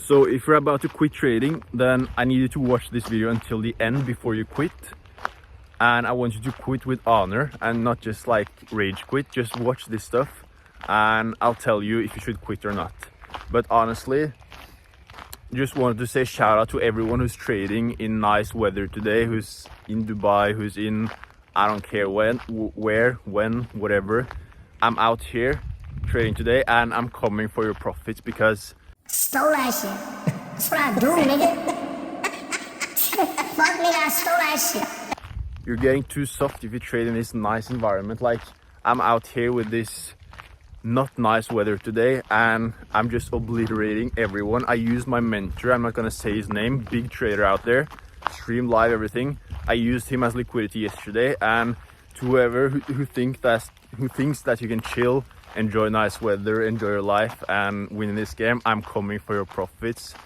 So if you're about to quit trading, then I need you to watch this video until the end before you quit. And I want you to quit with honor and not just like rage quit. Just watch this stuff and I'll tell you if you should quit or not. But honestly, just wanted to say shout out to everyone who's trading in nice weather today, who's in Dubai, who's in I don't care when, where, when, whatever. I'm out here trading today and I'm coming for your profits because stole that shit. That's what I do, nigga. Fuck nigga, I stole that shit. You're getting too soft if you trade in this nice environment. Like I'm out here with this not nice weather today and I'm just obliterating everyone. I used my mentor, I'm not gonna say his name, big trader out there, stream live everything. I used him as liquidity yesterday, and to whoever who thinks that you can chill, enjoy nice weather, enjoy your life and win in this game, I'm coming for your profits.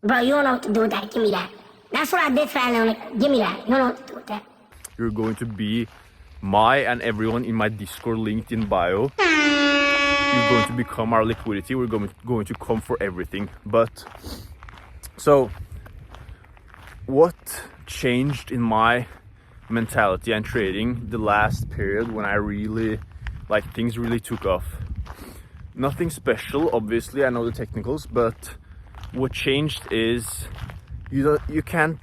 Bro, you don't know what to do with that. Give me that. That's what I did for that little nigga. Give me that. You don't know what to do with that. You're going to be my and everyone in my Discord linked in bio. You're going to become our liquidity. We're going to come for everything. But so what changed in my mentality and trading the last period when I really like things really took off? Nothing special, obviously. I know the technicals, but what changed is you can't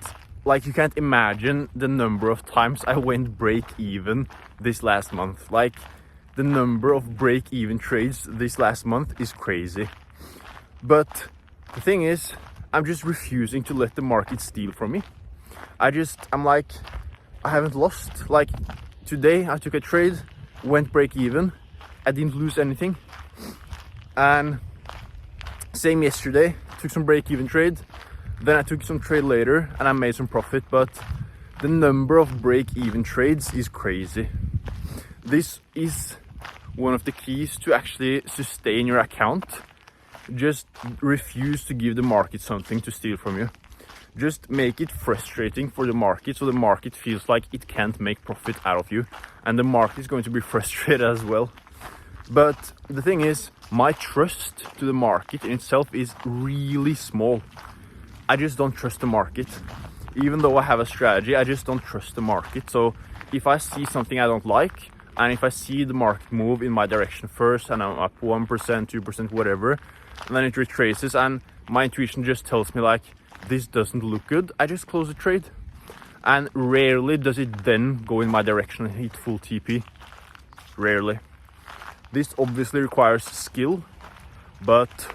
imagine the number of times I went break even this last month. Like the number of break even trades this last month is crazy. But the thing is, I'm just refusing to let the market steal from me. I'm like, I haven't lost. Like today I took a trade, went break even, I didn't lose anything. And same yesterday, took some break even trade, then I took some trade later and I made some profit. But the number of break even trades is crazy. This is one of the keys to actually sustain your account. Just refuse to give the market something to steal from you. Just make it frustrating for the market, so the market feels like it can't make profit out of you, and the market is going to be frustrated as well. But the thing is, my trust to the market in itself is really small. I just don't trust the market. Even though I have a strategy, I just don't trust the market. So if I see something I don't like, and if I see the market move in my direction first and I'm up 1%, 2%, whatever, and then it retraces and my intuition just tells me like, this doesn't look good, I just close the trade. And rarely does it then go in my direction and hit full TP. Rarely. This obviously requires skill, but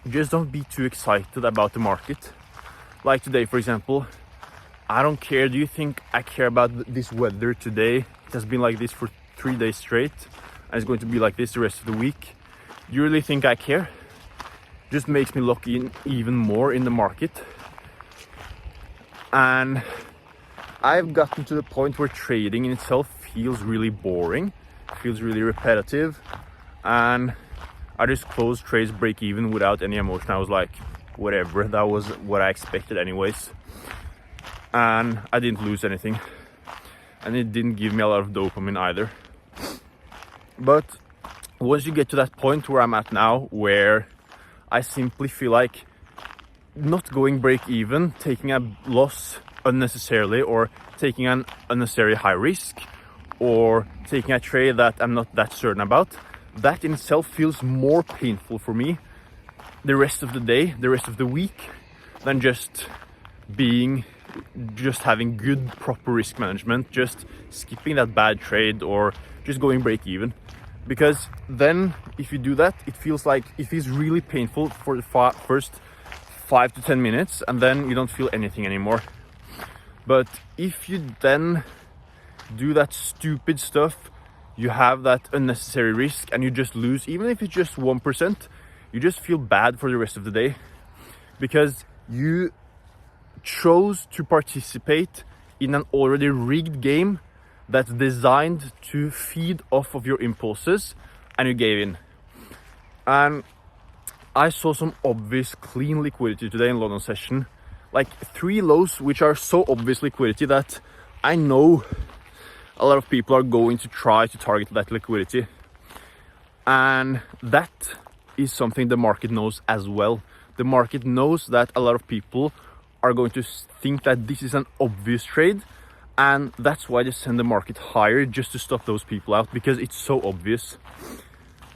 just don't be too excited about the market. Like today, for example, I don't care. Do you think I care about this weather today? It has been like this for 3 days straight, and it's going to be like this the rest of the week. Do you really think I care? Just makes me lock in even more in the market. And I've gotten to the point where trading in itself feels really boring, feels really repetitive, and I just closed trades break even without any emotion. I was like, whatever, that was what I expected anyways. And I didn't lose anything. And it didn't give me a lot of dopamine either. But once you get to that point where I'm at now, where I simply feel like not going break even, taking a loss unnecessarily, or taking an unnecessary high risk, or taking a trade that I'm not that certain about, that in itself feels more painful for me the rest of the day, the rest of the week, than just having good proper risk management, just skipping that bad trade or just going break even. Because then if you do that, it feels really painful for the first 5 to 10 minutes, and then you don't feel anything anymore. But if you then do that stupid stuff, you have that unnecessary risk and you just lose, even if it's just 1%, you just feel bad for the rest of the day, because you chose to participate in an already rigged game that's designed to feed off of your impulses, and you gave in. And I saw some obvious clean liquidity today in London session, like 3 lows which are so obvious liquidity that I know a lot of people are going to try to target that liquidity. And that is something the market knows as well. The market knows that a lot of people are going to think that this is an obvious trade, and that's why they send the market higher, just to stop those people out, because it's so obvious.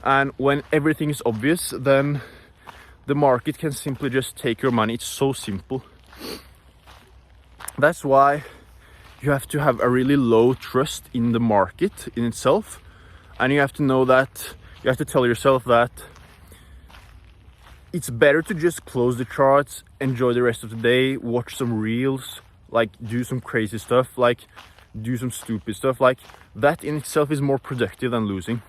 And when everything is obvious, then the market can simply just take your money. It's so simple. That's why you have to have a really low trust in the market in itself, and you have to know that, you have to tell yourself that it's better to just close the charts, enjoy the rest of the day, watch some reels, like do some crazy stuff, like do some stupid stuff. Like that in itself is more productive than losing.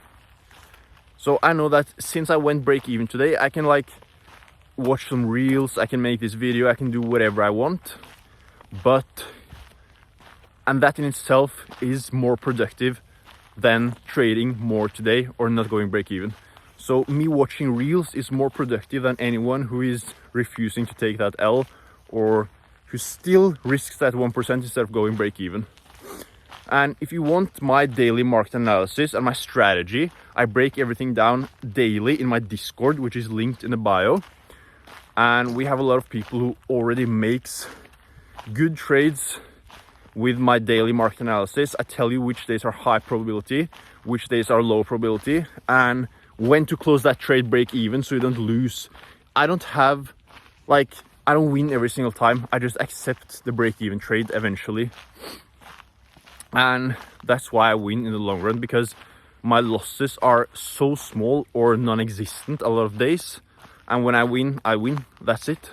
So I know that since I went break even today, I can like watch some reels, I can make this video, I can do whatever I want, and that in itself is more productive than trading more today or not going break even. So me watching reels is more productive than anyone who is refusing to take that L, or who still risks that 1% instead of going break even. And if you want my daily market analysis and my strategy, I break everything down daily in my Discord, which is linked in the bio. And we have a lot of people who already makes good trades with my daily market analysis. I tell you which days are high probability, which days are low probability, and when to close that trade break even so you don't lose. I don't win every single time. I just accept the break even trade eventually. And that's why I win in the long run, because my losses are so small or non-existent a lot of days. And when I win, that's it.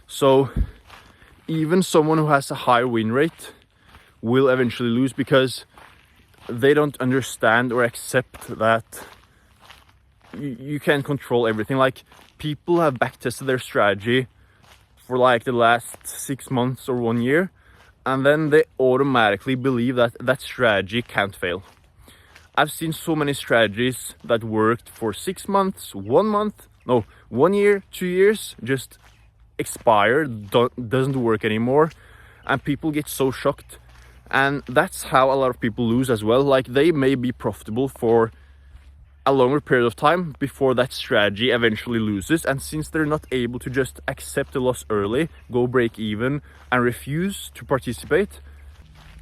So even someone who has a higher win rate will eventually lose, because they don't understand or accept that you can't control everything. Like people have backtested their strategy for like the last 6 months or 1 year, and then they automatically believe that that strategy can't fail. I've seen so many strategies that worked for 6 months, 1 month, no, 1 year, 2 years, just expire, doesn't work anymore, and people get so shocked. And that's how a lot of people lose as well. Like they may be profitable for a longer period of time before that strategy eventually loses, and since they're not able to just accept the loss early, go break even, and refuse to participate,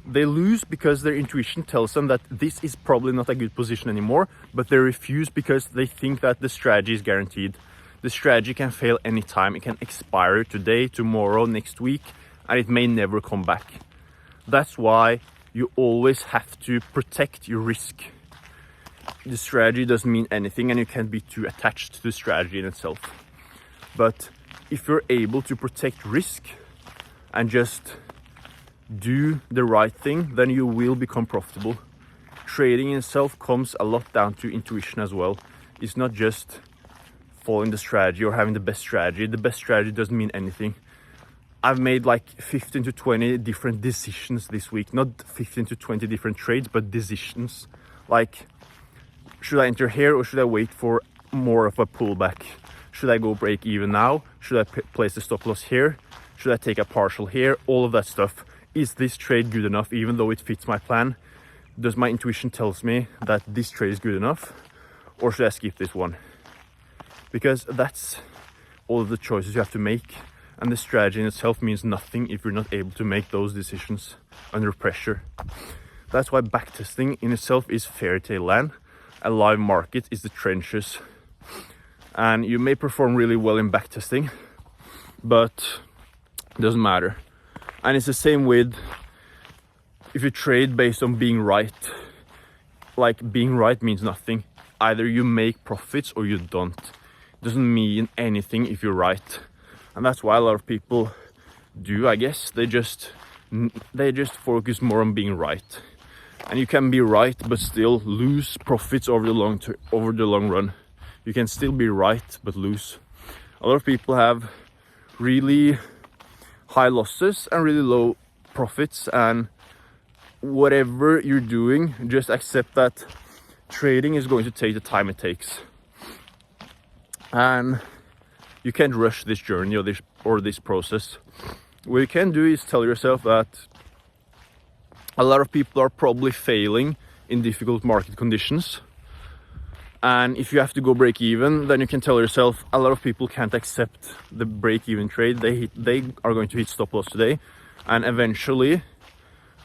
they lose because their intuition tells them that this is probably not a good position anymore, but they refuse because they think that the strategy is guaranteed. The strategy can fail anytime. It can expire today, tomorrow, next week, and it may never come back. That's why you always have to protect your risk. The strategy doesn't mean anything, and you can't be too attached to the strategy in itself. But if you're able to protect risk and just do the right thing, then you will become profitable. Trading in itself comes a lot down to intuition as well. It's not just following the strategy or having the best strategy. The best strategy doesn't mean anything. I've made like 15 to 20 different decisions this week. Not 15 to 20 different trades, but decisions. Like, should I enter here or should I wait for more of a pullback? Should I go break even now? Should I place the stop loss here? Should I take a partial here? All of that stuff. Is this trade good enough even though it fits my plan? Does my intuition tells me that this trade is good enough? Or should I skip this one? Because that's all of the choices you have to make. And the strategy in itself means nothing if you're not able to make those decisions under pressure. That's why backtesting in itself is fairy tale land. A live market is the trenches. And you may perform really well in backtesting, but it doesn't matter. And it's the same with if you trade based on being right. Like being right means nothing. Either you make profits or you don't. It doesn't mean anything if you're right. And that's why a lot of people do, I guess. They just focus more on being right. And you can be right but still lose profits over the long run. You can still be right but lose. A lot of people have really high losses and really low profits, and whatever you're doing, just accept that trading is going to take the time it takes. And you can't rush this journey or this process. What you can do is tell yourself that a lot of people are probably failing in difficult market conditions, And if you have to go break even, then you can tell yourself a lot of people can't accept the break even trade. They are going to hit stop loss today, and eventually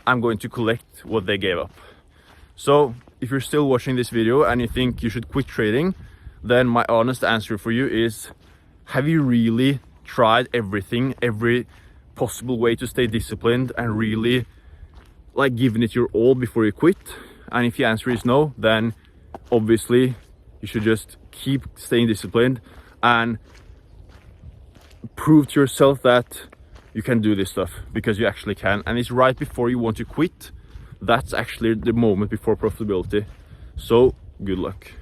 I'm going to collect what they gave up. So if you're still watching this video and you think you should quit trading, then my honest answer for you is, have you really tried everything, every possible way to stay disciplined and really like given it your all before you quit? And if the answer is no, then obviously you should just keep staying disciplined and prove to yourself that you can do this stuff, because you actually can. And it's right before you want to quit. That's actually the moment before profitability. So good luck.